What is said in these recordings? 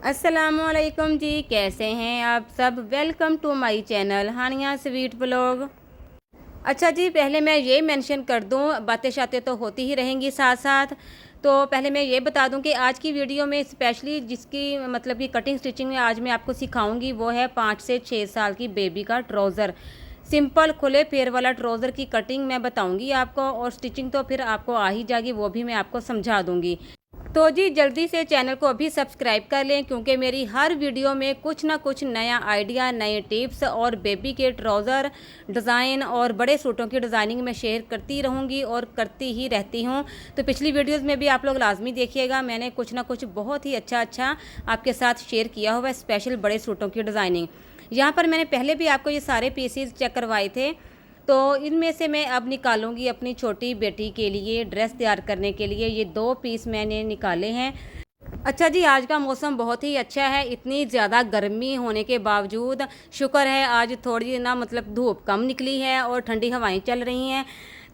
अस्सलामुअलैकुम जी, कैसे हैं आप सब। Welcome to my channel Haniya sweet blog. अच्छा जी, पहले मैं ये मेंशन कर दूं, बातें शातें तो होती ही रहेंगी साथ साथ। तो पहले मैं ये बता दूं कि आज की वीडियो में स्पेशली जिसकी मतलब कि कटिंग स्टिचिंग में आज मैं आपको सिखाऊंगी वो है 5 से 6 साल की बेबी का ट्राउज़र। सिंपल खुले पैर वाला ट्राउज़र की कटिंग मैं बताऊंगी आपको, और स्टिचिंग तो फिर आपको आ ही जाएगी, वो भी मैं आपको समझा दूंगी। तो जी जल्दी से चैनल को अभी सब्सक्राइब कर लें, क्योंकि मेरी हर वीडियो में कुछ ना कुछ नया आइडिया, नए टिप्स और बेबी के ट्राउज़र डिज़ाइन और बड़े सूटों की डिज़ाइनिंग मैं शेयर करती रहूँगी और करती ही रहती हूँ। तो पिछली वीडियोस में भी आप लोग लाजमी देखिएगा, मैंने कुछ ना कुछ बहुत ही अच्छा आपके साथ शेयर किया हुआ है, स्पेशल बड़े सूटों की डिज़ाइनिंग। यहाँ पर मैंने पहले भी आपको ये सारे पीसीज चेक करवाए थे, तो इनमें से मैं अब निकालूंगी अपनी छोटी बेटी के लिए ड्रेस तैयार करने के लिए। ये 2 पीस मैंने निकाले हैं। अच्छा जी, आज का मौसम बहुत ही अच्छा है, इतनी ज़्यादा गर्मी होने के बावजूद शुक्र है आज थोड़ी ना मतलब धूप कम निकली है और ठंडी हवाएं चल रही हैं।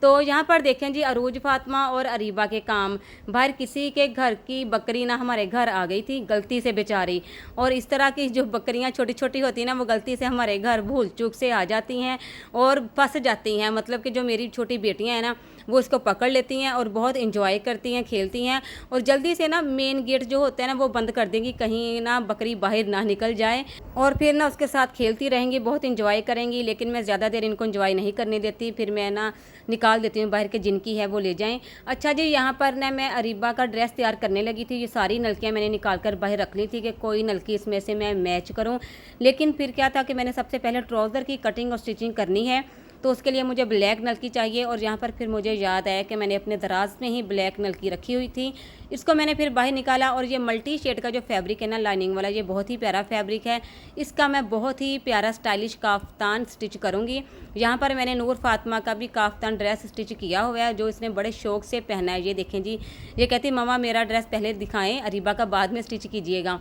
तो यहाँ पर देखें जी, अरूज फातिमा और अरीबा के काम। बाहर किसी के घर की बकरी ना हमारे घर आ गई थी गलती से बेचारी, और इस तरह की जो बकरियाँ छोटी छोटी होती हैं ना, वो गलती से हमारे घर भूल चूक से आ जाती हैं और फंस जाती हैं। मतलब कि जो मेरी छोटी बेटियाँ हैं ना, वो इसको पकड़ लेती हैं और बहुत इंजॉय करती हैं, खेलती हैं, और जल्दी से ना मेन गेट जो होता है ना वो बंद कर देंगी, कहीं ना बकरी बाहर ना निकल जाए, और फिर ना उसके साथ खेलती रहेंगी, बहुत इंजॉय करेंगी। लेकिन मैं ज़्यादा देर इनको इंजॉय नहीं करने देती, फिर मैं ना निकाल देती हूँ बाहर के, जिनकी है वो ले जाएं। अच्छा जी, यहाँ पर ना मैं अरीबा का ड्रेस तैयार करने लगी थी। ये सारी नलकियाँ मैंने निकाल कर बाहर रख ली थी कि कोई नलकी इसमें से मैं मैच करूँ। लेकिन फिर क्या था कि मैंने सबसे पहले ट्राउज़र की कटिंग और स्टिचिंग करनी है, तो उसके लिए मुझे ब्लैक नलकी चाहिए। और यहाँ पर फिर मुझे याद आया कि मैंने अपने दराज में ही ब्लैक नलकी रखी हुई थी। इसको मैंने फिर बाहर निकाला, और ये मल्टी शेड का जो फैब्रिक है ना लाइनिंग वाला, ये बहुत ही प्यारा फैब्रिक है। इसका मैं बहुत ही प्यारा स्टाइलिश काफ्तान स्टिच करूँगी। यहाँ पर मैंने नूर फातिमा का भी काफ्तान ड्रेस स्टिच किया हुआ है, जो इसने बड़े शौक से पहना है। ये देखें जी, ये कहती मम्मा मेरा ड्रेस पहले दिखाएं, अरीबा का बाद में स्टिच कीजिएगा।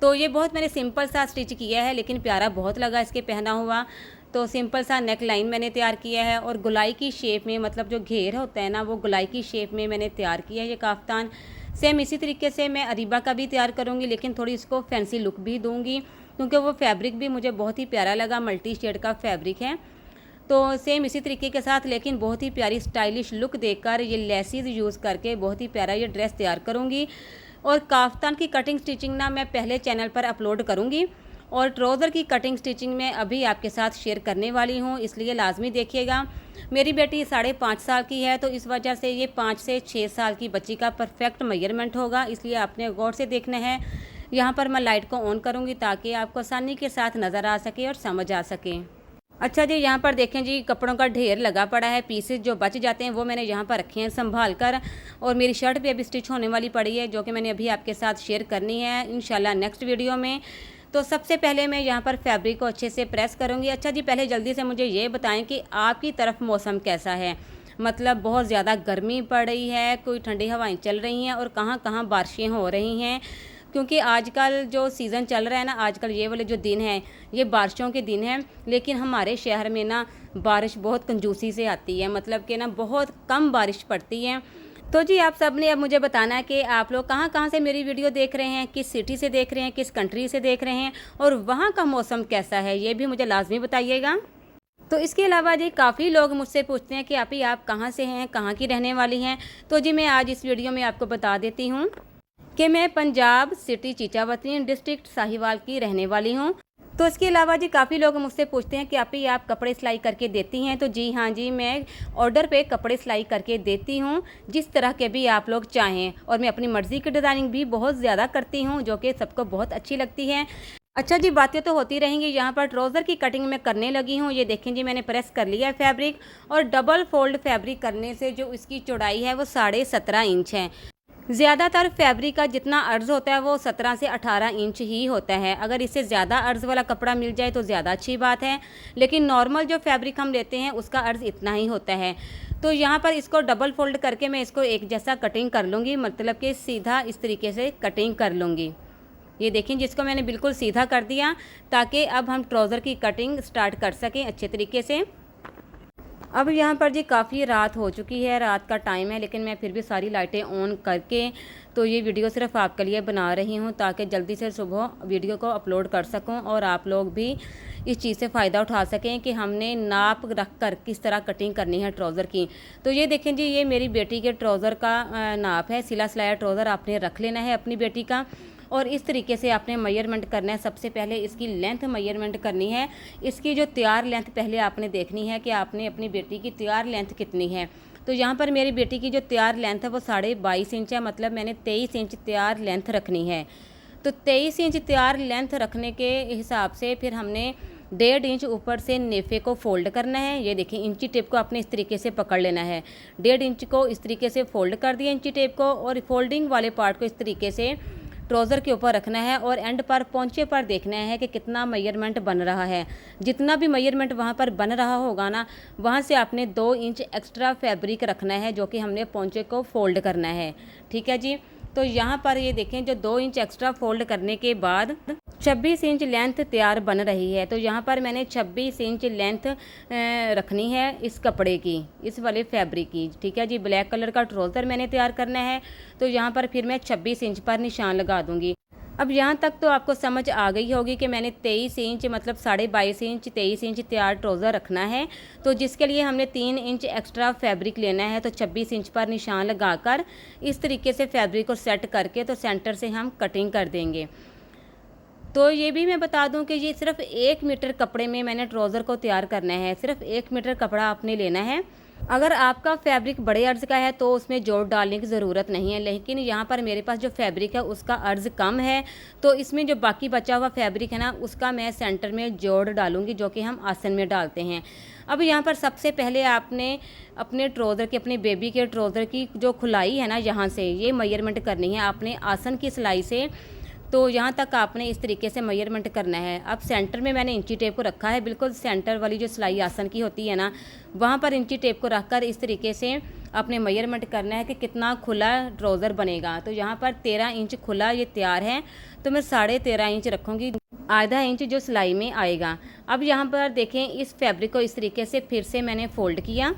तो ये बहुत मैंने सिंपल सा स्टिच किया है, लेकिन प्यारा बहुत लगा इसके पहना हुआ। तो सिंपल सा नेक लाइन मैंने तैयार किया है, और गुलाई की शेप में, मतलब जो घेर होता है ना, वो गुलाई की शेप में मैंने तैयार किया है ये काफ्तान। सेम इसी तरीके से मैं अरीबा का भी तैयार करूँगी, लेकिन थोड़ी इसको फैंसी लुक भी दूँगी, क्योंकि वो फैब्रिक भी मुझे बहुत ही प्यारा लगा, मल्टी शेड का फैब्रिक है। तो सेम इसी तरीके के साथ, लेकिन बहुत ही प्यारी स्टाइलिश लुक देकर ये लेसिस यूज़ करके बहुत ही प्यारा ये ड्रेस तैयार करूँगी। और काफ्तान की कटिंग स्टिचिंग ना मैं पहले चैनल पर अपलोड करूँगी, और ट्राउज़र की कटिंग स्टिचिंग में अभी आपके साथ शेयर करने वाली हूँ, इसलिए लाजमी देखिएगा। मेरी बेटी 5.5 साल की है, तो इस वजह से ये 5 से 6 साल की बच्ची का परफेक्ट मेजरमेंट होगा, इसलिए आपने गौर से देखना है। यहाँ पर मैं लाइट को ऑन करूँगी ताकि आपको आसानी के साथ नज़र आ सके और समझ आ सके। अच्छा जी, यहाँ पर देखें जी, कपड़ों का ढेर लगा पड़ा है। पीसेस जो बच जाते हैं वो मैंने यहाँ पर रखे हैं संभाल कर, और मेरी शर्ट भी अभी स्टिच होने वाली पड़ी है, जो कि मैंने अभी आपके साथ शेयर करनी है इंशाल्लाह नेक्स्ट वीडियो में। तो सबसे पहले मैं यहाँ पर फैब्रिक को अच्छे से प्रेस करूँगी। अच्छा जी, पहले जल्दी से मुझे ये बताएं कि आपकी तरफ मौसम कैसा है। मतलब बहुत ज़्यादा गर्मी पड़ रही है, कोई ठंडी हवाएं चल रही हैं, और कहाँ कहाँ बारिशें हो रही हैं, क्योंकि आजकल जो सीज़न चल रहा है ना, आजकल ये वाले जो दिन हैं ये बारिशों के दिन हैं। लेकिन हमारे शहर में ना बारिश बहुत कंजूसी से आती है, मतलब कि ना बहुत कम बारिश पड़ती है। तो जी आप सब ने अब मुझे बताना है कि आप लोग कहाँ कहाँ से मेरी वीडियो देख रहे हैं, किस सिटी से देख रहे हैं, किस कंट्री से देख रहे हैं, और वहाँ का मौसम कैसा है, ये भी मुझे लाजमी बताइएगा। तो इसके अलावा जी काफ़ी लोग मुझसे पूछते हैं कि आप कहाँ से हैं, कहाँ की रहने वाली हैं। तो जी मैं आज इस वीडियो में आपको बता देती हूँ कि मैं पंजाब सिटी चीचावती डिस्ट्रिक्ट साहिवाल की रहने वाली हूँ। तो इसके अलावा जी काफ़ी लोग मुझसे पूछते हैं कि आप कपड़े सिलाई करके देती हैं। तो जी हाँ जी, मैं ऑर्डर पे कपड़े सिलाई करके देती हूँ, जिस तरह के भी आप लोग चाहें, और मैं अपनी मर्ज़ी की डिज़ाइनिंग भी बहुत ज़्यादा करती हूँ, जो कि सबको बहुत अच्छी लगती है। अच्छा जी, बातें तो होती रहेंगी। यहाँ पर ट्राउज़र की कटिंग मैं करने लगी हूँ। ये देखें जी, मैंने प्रेस कर लिया है फैब्रिक, और डबल फोल्ड फैब्रिक करने से जो इसकी चौड़ाई है वो 17.5 इंच है। ज़्यादातर फैब्रिक का जितना अर्ज़ होता है वो 17 से 18 इंच ही होता है। अगर इससे ज़्यादा अर्ज़ वाला कपड़ा मिल जाए तो ज़्यादा अच्छी बात है, लेकिन नॉर्मल जो फैब्रिक हम लेते हैं उसका अर्ज़ इतना ही होता है। तो यहाँ पर इसको डबल फोल्ड करके मैं इसको एक जैसा कटिंग कर लूँगी, मतलब कि सीधा इस तरीके से कटिंग कर लूँगी। ये देखें, जिसको मैंने बिल्कुल सीधा कर दिया, ताकि अब हम ट्राउज़र की कटिंग स्टार्ट कर सकें अच्छे तरीके से। अब यहाँ पर जी काफ़ी रात हो चुकी है, रात का टाइम है, लेकिन मैं फिर भी सारी लाइटें ऑन करके तो ये वीडियो सिर्फ आपके लिए बना रही हूँ ताकि जल्दी से सुबह वीडियो को अपलोड कर सकूँ और आप लोग भी इस चीज़ से फ़ायदा उठा सकें कि हमने नाप रख कर किस तरह कटिंग करनी है ट्राउज़र की। तो ये देखें जी, ये मेरी बेटी के ट्राउज़र का नाप है। सिला सिलाया ट्राउज़र आपने रख लेना है अपनी बेटी का और इस तरीके से आपने मेजरमेंट करना है। सबसे पहले इसकी लेंथ मेजरमेंट करनी है। इसकी जो तैयार लेंथ पहले आपने देखनी है कि आपने अपनी बेटी की तैयार लेंथ कितनी है। तो यहाँ पर मेरी बेटी की जो तैयार लेंथ है वो 22.5 इंच है, मतलब मैंने 23 इंच तैयार लेंथ रखनी है। तो 23 इंच तैयार लेंथ रखने के हिसाब से फिर हमने 1.5 इंच ऊपर से नेफे को फोल्ड करना है। ये देखिए, इंची टेप को आपने इस तरीके से पकड़ लेना है। 1.5 इंच को इस तरीके से फोल्ड कर दिया इंची टेप को और फोल्डिंग वाले पार्ट को इस तरीके से ट्राउज़र के ऊपर रखना है और एंड पर पोंचे पर देखना है कि कितना मेजरमेंट बन रहा है। जितना भी मेजरमेंट वहाँ पर बन रहा होगा ना, वहाँ से आपने 2 इंच एक्स्ट्रा फैब्रिक रखना है जो कि हमने पोंचे को फोल्ड करना है। ठीक है जी। तो यहाँ पर ये देखें, जो 2 इंच एक्स्ट्रा फोल्ड करने के बाद 26 इंच लेंथ तैयार बन रही है। तो यहाँ पर मैंने 26 इंच लेंथ रखनी है इस कपड़े की, इस वाले फैब्रिक की। ठीक है जी। ब्लैक कलर का ट्राउज़र मैंने तैयार करना है, तो यहाँ पर फिर मैं 26 इंच पर निशान लगा दूँगी। अब यहाँ तक तो आपको समझ आ गई होगी कि मैंने 23 इंच मतलब 22.5 इंच 23 इंच तैयार ट्राउज़र रखना है। तो जिसके लिए हमने 3 इंच एक्स्ट्रा फैब्रिक लेना है। तो 26 इंच पर निशान लगाकर इस तरीके से फैब्रिक को सेट करके तो सेंटर से हम कटिंग कर देंगे। तो ये भी मैं बता दूं कि ये सिर्फ 1 मीटर कपड़े में मैंने ट्राउज़र को तैयार करना है। सिर्फ 1 मीटर कपड़ा आपने लेना है। अगर आपका फैब्रिक बड़े अर्ज़ का है तो उसमें जोड़ डालने की ज़रूरत नहीं है, लेकिन यहाँ पर मेरे पास जो फैब्रिक है उसका अर्ज़ कम है, तो इसमें जो बाकी बचा हुआ फैब्रिक है ना, उसका मैं सेंटर में जोड़ डालूँगी जो कि हम आसन में डालते हैं। अब यहाँ पर सबसे पहले आपने अपने ट्राउज़र की, अपनी बेबी के ट्राउज़र की जो खुलाई है ना, यहाँ से ये मेजरमेंट करनी है आपने आसन की सिलाई से। तो यहाँ तक आपने इस तरीके से मेजरमेंट करना है। अब सेंटर में मैंने इंची टेप को रखा है, बिल्कुल सेंटर वाली जो सिलाई आसन की होती है ना, वहाँ पर इंची टेप को रखकर इस तरीके से आपने मेजरमेंट करना है कि कितना खुला ट्राउज़र बनेगा। तो यहाँ पर 13 इंच खुला ये तैयार है, तो मैं 13.5 इंच रखूँगी, आधा इंच जो सिलाई में आएगा। अब यहाँ पर देखें, इस फैब्रिक को इस तरीके से फिर से मैंने फ़ोल्ड किया।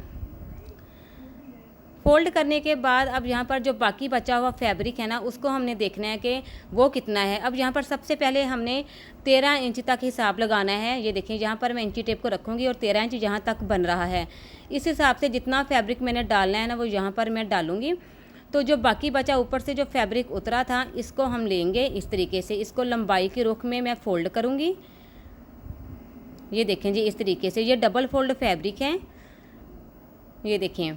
फ़ोल्ड करने के बाद अब यहाँ पर जो बाकी बचा हुआ फैब्रिक है ना, उसको हमने देखना है कि वो कितना है। अब यहाँ पर सबसे पहले हमने 13 इंच तक हिसाब लगाना है। ये देखिए, यहाँ पर मैं इंची टेप को रखूँगी और 13 इंच जहाँ तक बन रहा है, इस हिसाब से जितना फैब्रिक मैंने डालना है ना, वो यहाँ पर मैं डालूँगी। तो जो बाकी बचा ऊपर से जो फैब्रिक उतरा था, इसको हम लेंगे इस तरीके से, इसको लंबाई के रुख में मैं फ़ोल्ड करूँगी। ये देखें जी, इस तरीके से ये डबल फोल्ड फैब्रिक है। ये देखें,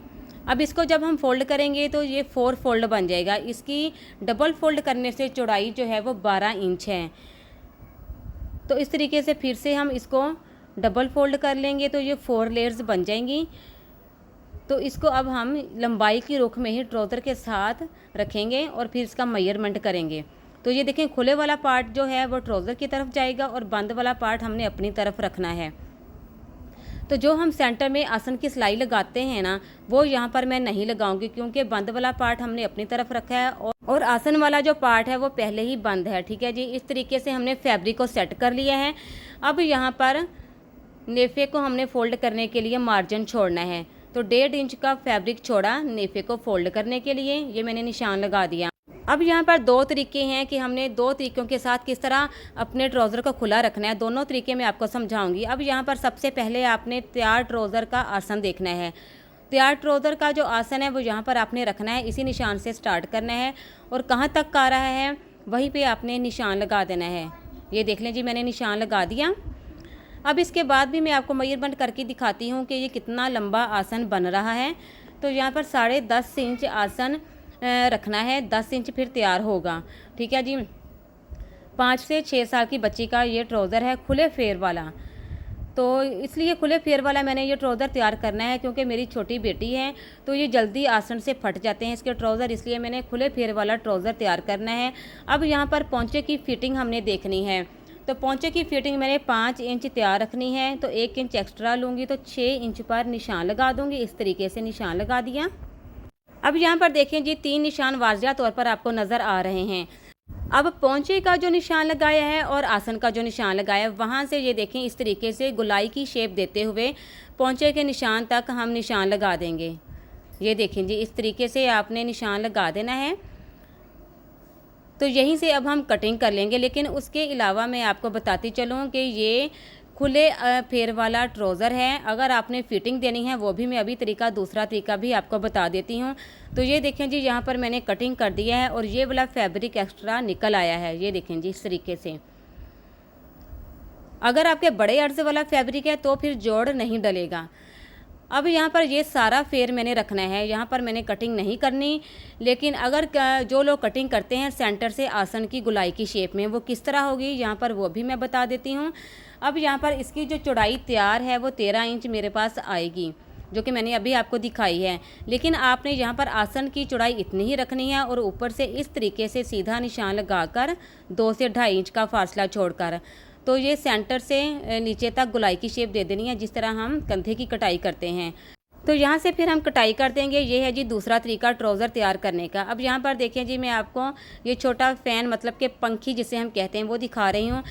अब इसको जब हम फोल्ड करेंगे तो ये 4 फोल्ड बन जाएगा। इसकी डबल फोल्ड करने से चौड़ाई जो है वो 12 इंच है। तो इस तरीके से फिर से हम इसको डबल फोल्ड कर लेंगे तो ये 4 लेयर्स बन जाएंगी। तो इसको अब हम लंबाई की रुख में ही ट्राउज़र के साथ रखेंगे और फिर इसका मेजरमेंट करेंगे। तो ये देखें, खुले वाला पार्ट जो है वो ट्राउज़र की तरफ जाएगा और बंद वाला पार्ट हमने अपनी तरफ रखना है। तो जो हम सेंटर में आसन की सिलाई लगाते हैं ना, वो यहाँ पर मैं नहीं लगाऊंगी, क्योंकि बंद वाला पार्ट हमने अपनी तरफ रखा है और आसन वाला जो पार्ट है वो पहले ही बंद है। ठीक है जी। इस तरीके से हमने फैब्रिक को सेट कर लिया है। अब यहाँ पर नेफे को हमने फोल्ड करने के लिए मार्जिन छोड़ना है। तो 1.5 इंच का फैब्रिक छोड़ा नेफे को फोल्ड करने के लिए, ये मैंने निशान लगा दिया। अब यहाँ पर 2 तरीके हैं कि हमने 2 तरीक़ों के साथ किस तरह अपने ट्राउज़र को खुला रखना है। दोनों तरीके मैं आपको समझाऊंगी। अब यहाँ पर सबसे पहले आपने तैयार ट्राउज़र का आसन देखना है। तैयार ट्राउज़र का जो आसन है वो यहाँ पर आपने रखना है, इसी निशान से स्टार्ट करना है और कहाँ तक आ रहा है वहीं पे आपने निशान लगा देना है। ये देख लें जी, मैंने निशान लगा दिया। अब इसके बाद भी मैं आपको मेजरमेंट करके दिखाती हूँ कि ये कितना लंबा आसन बन रहा है। तो यहाँ पर 10.5 इंच आसन रखना है, 10 इंच फिर तैयार होगा। ठीक है जी। 5 से 6 साल की बच्ची का ये ट्राउज़र है, खुले फेर वाला। तो इसलिए खुले फेर वाला मैंने ये ट्राउज़र तैयार करना है, क्योंकि मेरी छोटी बेटी है तो ये जल्दी आसन से फट जाते हैं इसके ट्राउज़र, इसलिए मैंने खुले फेर वाला ट्राउज़र तैयार करना है। अब यहाँ पर पोंचे की फिटिंग हमने देखनी है। तो पोंचे की फिटिंग मैंने 5 इंच तैयार रखनी है, तो 1 इंच एक्स्ट्रा लूँगी, तो 6 इंच पर निशान लगा दूँगी। इस तरीके से निशान लगा दिया। अब यहाँ पर देखें जी, 3 निशान वाज़िया तौर पर आपको नज़र आ रहे हैं। अब पोंचे का जो निशान लगाया है और आसन का जो निशान लगाया है वहाँ से ये देखें इस तरीके से गोलाई की शेप देते हुए पोंचे के निशान तक हम निशान लगा देंगे। ये देखें जी, इस तरीके से आपने निशान लगा देना है। तो यहीं से अब हम कटिंग कर लेंगे, लेकिन उसके अलावा मैं आपको बताती चलूँ कि ये खुले फेर वाला ट्राउज़र है। अगर आपने फिटिंग देनी है वो भी मैं अभी दूसरा तरीका भी आपको बता देती हूँ। तो ये देखें जी, यहाँ पर मैंने कटिंग कर दिया है और ये वाला फैब्रिक एक्स्ट्रा निकल आया है। ये देखें जी, इस तरीके से। अगर आपके बड़े अर्ज वाला फैब्रिक है तो फिर जोड़ नहीं डलेगा। अब यहाँ पर ये सारा फेर मैंने रखना है, यहाँ पर मैंने कटिंग नहीं करनी। लेकिन अगर जो लोग कटिंग करते हैं सेंटर से आसन की गोलाई की शेप में, वो किस तरह होगी यहाँ पर वो भी मैं बता देती हूँ। अब यहाँ पर इसकी जो चौड़ाई तैयार है वो 13 इंच मेरे पास आएगी, जो कि मैंने अभी आपको दिखाई है। लेकिन आपने यहाँ पर आसन की चौड़ाई इतनी ही रखनी है और ऊपर से इस तरीके से सीधा निशान लगाकर 2 से 2.5 इंच का फासला छोड़कर, तो ये सेंटर से नीचे तक गोलाई की शेप दे देनी है, जिस तरह हम कंधे की कटाई करते हैं। तो यहाँ से फिर हम कटाई कर देंगे। ये है जी दूसरा तरीका ट्राउज़र तैयार करने का। अब यहाँ पर देखें जी, मैं आपको ये छोटा फ़ैन मतलब कि पंखी जिसे हम कहते हैं वो दिखा रही हूँ।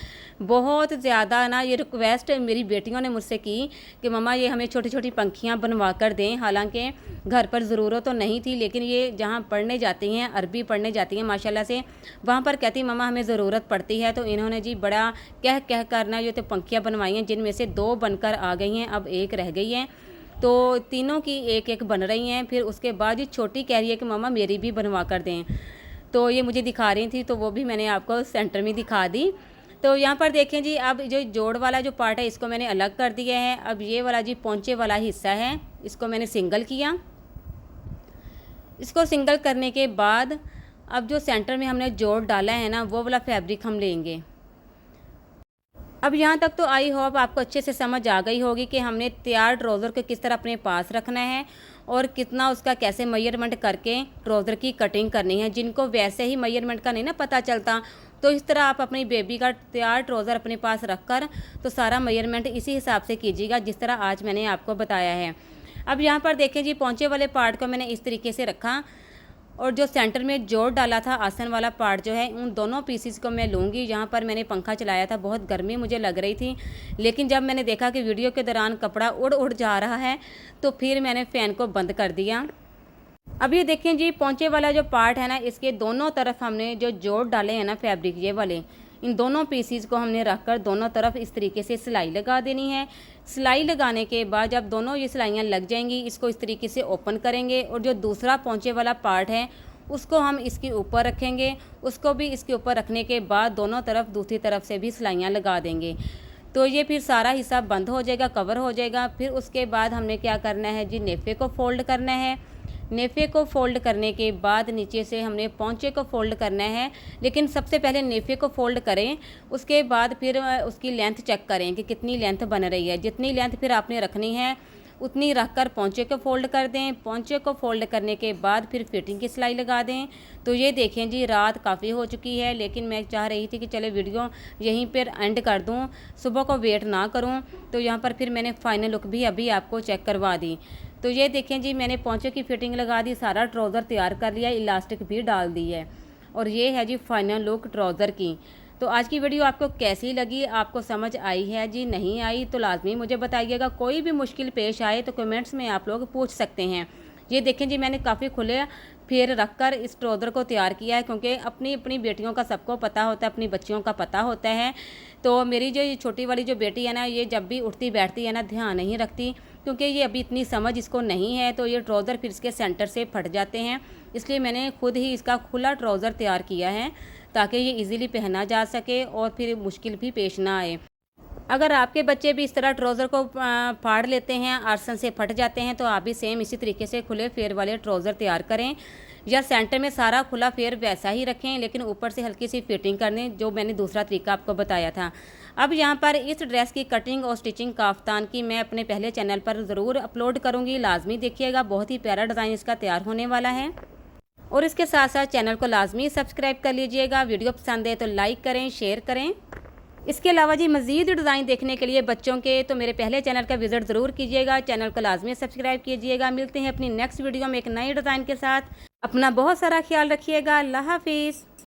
बहुत ज़्यादा ना ये रिक्वेस्ट मेरी बेटियों ने मुझसे की कि मम्मा ये हमें छोटी छोटी पंखियाँ बनवा कर दें। हालांकि घर पर ज़रूरत तो नहीं थी, लेकिन ये जहाँ पढ़ने जाती हैं, अरबी पढ़ने जाती हैं माशाल्लाह से, वहाँ पर कहती मम्मा हमें ज़रूरत पड़ती है। तो इन्होंने जी बड़ा कह करना ये तो पंखियाँ बनवाई हैं, जिनमें से 2 बनकर आ गई हैं, अब 1 रह गई है। तो तीनों की एक एक बन रही हैं। फिर उसके बाद ये छोटी कह रही है कि मम्मा मेरी भी बनवा कर दें। तो ये मुझे दिखा रही थी, तो वो भी मैंने आपको सेंटर में दिखा दी। तो यहाँ पर देखें जी, अब जो जोड़ वाला जो पार्ट है इसको मैंने अलग कर दिया है। अब ये वाला जी पोंचे वाला हिस्सा है, इसको मैंने सिंगल किया। इसको सिंगल करने के बाद अब जो सेंटर में हमने जोड़ डाला है ना, वो वाला फैब्रिक हम लेंगे। अब यहाँ तक तो आई होप आपको अच्छे से समझ आ गई होगी कि हमने तैयार ट्राउज़र को किस तरह अपने पास रखना है और कितना उसका कैसे मेजरमेंट करके ट्राउज़र की कटिंग करनी है। जिनको वैसे ही मेजरमेंट का नहीं ना पता चलता, तो इस तरह आप अपनी बेबी का तैयार ट्राउज़र अपने पास रख कर तो सारा मेजरमेंट इसी हिसाब से कीजिएगा जिस तरह आज मैंने आपको बताया है। अब यहाँ पर देखें जी, पोंचे वाले पार्ट को मैंने इस तरीके से रखा और जो सेंटर में जोड़ डाला था आसन वाला पार्ट जो है, उन दोनों पीसीस को मैं लूँगी। यहाँ पर मैंने पंखा चलाया था, बहुत गर्मी मुझे लग रही थी, लेकिन जब मैंने देखा कि वीडियो के दौरान कपड़ा उड़ जा रहा है तो फिर मैंने फ़ैन को बंद कर दिया। अब ये देखें जी, पोंचे वाला जो पार्ट है ना, इसके दोनों तरफ हमने जो जोड़ डाले हैं ना फैब्रिक ये वाले, इन दोनों पीसीज को हमने रखकर दोनों तरफ इस तरीके से सिलाई लगा देनी है। सिलाई लगाने के बाद जब दोनों ये सिलाइयाँ लग जाएंगी, इसको इस तरीके से ओपन करेंगे और जो दूसरा पोंचे वाला पार्ट है उसको हम इसके ऊपर रखेंगे। उसको भी इसके ऊपर रखने के बाद दोनों तरफ दूसरी तरफ से भी सिलाइयाँ लगा देंगे। तो ये फिर सारा हिस्सा बंद हो जाएगा, कवर हो जाएगा। फिर उसके बाद हमने क्या करना है जी, नेफे को फोल्ड करना है। नेफे को फोल्ड करने के बाद नीचे से हमने पोंचे को फोल्ड करना है, लेकिन सबसे पहले नेफे को फोल्ड करें, उसके बाद फिर उसकी लेंथ चेक करें कि कितनी लेंथ बन रही है। जितनी लेंथ फिर आपने रखनी है उतनी रखकर पोंचे को फोल्ड कर दें। पोंचे को फोल्ड करने के बाद फिर फिटिंग की सिलाई लगा दें। तो ये देखें जी, रात काफ़ी हो चुकी है, लेकिन मैं चाह रही थी कि चले वीडियो यहीं पर एंड कर दूं, सुबह को वेट ना करूं। तो यहाँ पर फिर मैंने फाइनल लुक भी अभी आपको चेक करवा दी। तो ये देखें जी, मैंने पोंचे की फिटिंग लगा दी, सारा ट्राउज़र तैयार कर लिया, इलास्टिक भी डाल दी है और ये है जी फाइनल लुक ट्राउज़र की। तो आज की वीडियो आपको कैसी लगी, आपको समझ आई है जी? नहीं आई तो लाजमी मुझे बताइएगा। कोई भी मुश्किल पेश आए तो कमेंट्स में आप लोग पूछ सकते हैं। ये देखें जी, मैंने काफ़ी खुले फेर रखकर इस ट्राउज़र को तैयार किया है, क्योंकि अपनी अपनी बेटियों का सबको पता होता है, अपनी बच्चियों का पता होता है। तो मेरी जो ये छोटी वाली जो बेटी है ना, ये जब भी उठती बैठती है ना, ध्यान नहीं रखती, क्योंकि ये अभी इतनी समझ इसको नहीं है। तो ये ट्राउज़र फिर इसके सेंटर से फट जाते हैं, इसलिए मैंने खुद ही इसका खुला ट्राउज़र तैयार किया है ताकि ये इजीली पहना जा सके और फिर मुश्किल भी पेश ना आए। अगर आपके बच्चे भी इस तरह ट्राउज़र को फाड़ लेते हैं, आसन से फट जाते हैं, तो आप भी सेम इसी तरीके से खुले फेर वाले ट्राउज़र तैयार करें, या सेंटर में सारा खुला फेर वैसा ही रखें, लेकिन ऊपर से हल्की सी फिटिंग कर दें, जो मैंने दूसरा तरीका आपको बताया था। अब यहाँ पर इस ड्रेस की कटिंग और स्टिचिंग काफ्तान की मैं अपने पहले चैनल पर ज़रूर अपलोड करूँगी, लाजमी देखिएगा। बहुत ही प्यारा डिज़ाइन इसका तैयार होने वाला है। और इसके साथ साथ चैनल को लाजमी सब्सक्राइब कर लीजिएगा। वीडियो पसंद है तो लाइक करें, शेयर करें। इसके अलावा जी मज़ीद डिज़ाइन देखने के लिए बच्चों के, तो मेरे पहले चैनल का विज़िट ज़रूर कीजिएगा। चैनल को लाजमी सब्सक्राइब कीजिएगा। मिलते हैं अपनी नेक्स्ट वीडियो में एक नए डिज़ाइन के साथ। अपना बहुत सारा ख्याल रखिएगा। अल्लाह हाफिज़।